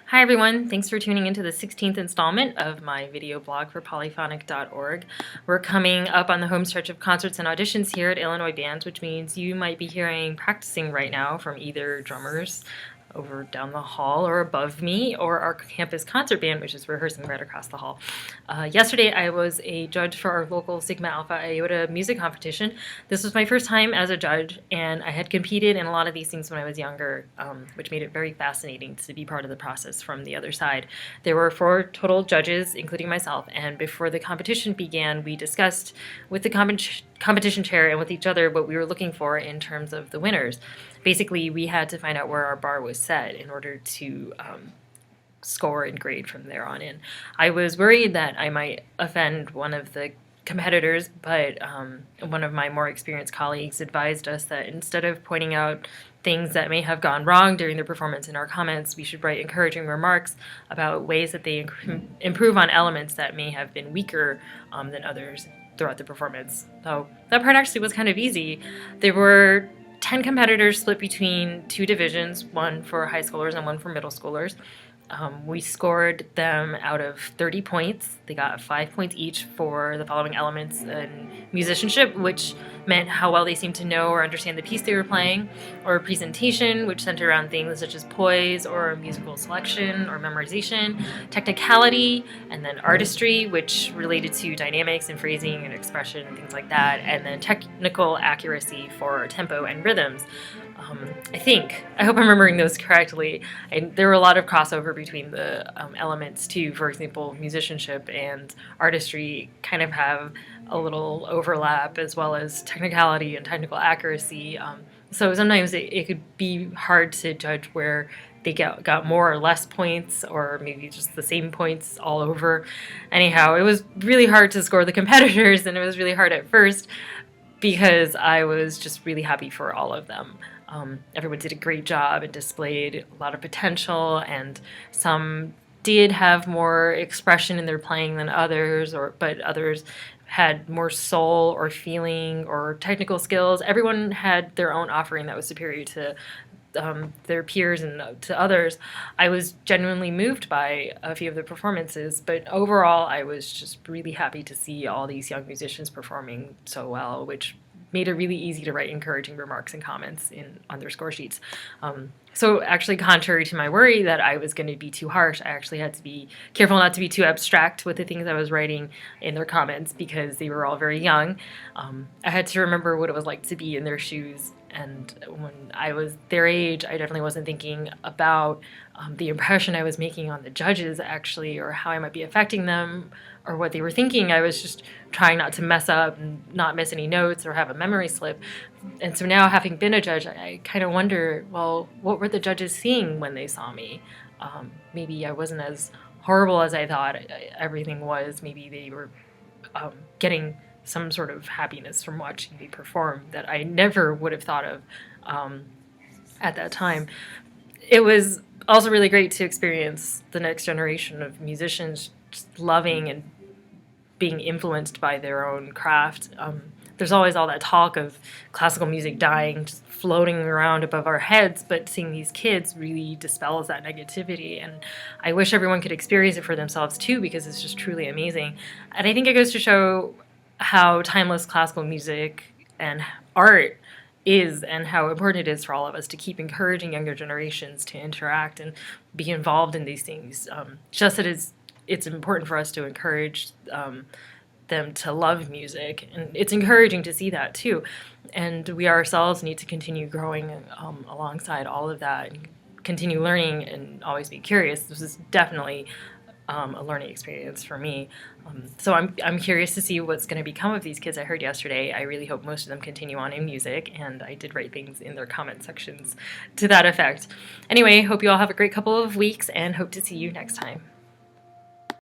Hi everyone, thanks for tuning into the 16th installment of my video blog for polyphonic.org. We're coming up on the home stretch of concerts and auditions here at Illinois Bands, which means you might be hearing practicing right now from either drummers over down the hall or above me, or our campus concert band, which is rehearsing right across the hall. Yesterday I was a judge for our local Sigma Alpha Iota music competition. This was my first time as a judge, and I had competed in a lot of these things when I was younger, which made it very fascinating to be part of the process from the other side. There were 4 total judges, including myself, and before the competition began, we discussed with the competition chair and with each other what we were looking for in terms of the winners. Basically, we had to find out where our bar was set in order to score and grade from there on in. I was worried that I might offend one of the competitors, but one of my more experienced colleagues advised us that instead of pointing out things that may have gone wrong during the performance in our comments, we should write encouraging remarks about ways that they improve on elements that may have been weaker than others throughout the performance. So that part actually was kind of easy. There were 10 competitors split between 2 divisions, one for high schoolers and one for middle schoolers. We scored them out of 30 points. They got 5 points each for the following elements in musicianship, which meant how well they seemed to know or understand the piece they were playing, or presentation, which centered around things such as poise or musical selection or memorization, technicality, and then artistry, which related to dynamics and phrasing and expression and things like that, and then technical accuracy for tempo and rhythms. I hope I'm remembering those correctly. There were a lot of crossover between the elements too. For example, musicianship and artistry kind of have a little overlap, as well as technicality and technical accuracy. So sometimes it could be hard to judge where they got more or less points, or maybe just the same points all over. Anyhow, it was really hard to score the competitors, and it was really hard at first because I was just really happy for all of them. Everyone did a great job and displayed a lot of potential, and some did have more expression in their playing than others, but others had more soul or feeling or technical skills. Everyone had their own offering that was superior to their peers and to others. I was genuinely moved by a few of the performances, but overall I was just really happy to see all these young musicians performing so well, which made it really easy to write encouraging remarks and comments on their score sheets. So actually, contrary to my worry that I was going to be too harsh, I actually had to be careful not to be too abstract with the things I was writing in their comments, because they were all very young. I had to remember what it was like to be in their shoes, and when I was their age, I definitely wasn't thinking about the impression I was making on the judges, actually, or how I might be affecting them, or what they were thinking. I was just trying not to mess up and not miss any notes or have a memory slip. And so now, having been a judge, I kind of wonder, well, what were the judges seeing when they saw me? Maybe I wasn't as horrible as I thought everything was. Maybe they were getting some sort of happiness from watching me perform that I never would have thought of at that time. It was also really great to experience the next generation of musicians just loving and being influenced by their own craft. There's always all that talk of classical music dying, just floating around above our heads, but seeing these kids really dispels that negativity. And I wish everyone could experience it for themselves too, because it's just truly amazing. And I think it goes to show how timeless classical music and art is, and how important it is for all of us to keep encouraging younger generations to interact and be involved in these things. Just that it's important for us to encourage them to love music, and it's encouraging to see that too. And we ourselves need to continue growing alongside all of that, and continue learning and always be curious. This is definitely a learning experience for me. So I'm curious to see what's going to become of these kids I heard yesterday. I really hope most of them continue on in music, and I did write things in their comment sections to that effect. Anyway, hope you all have a great couple of weeks, and hope to see you next time.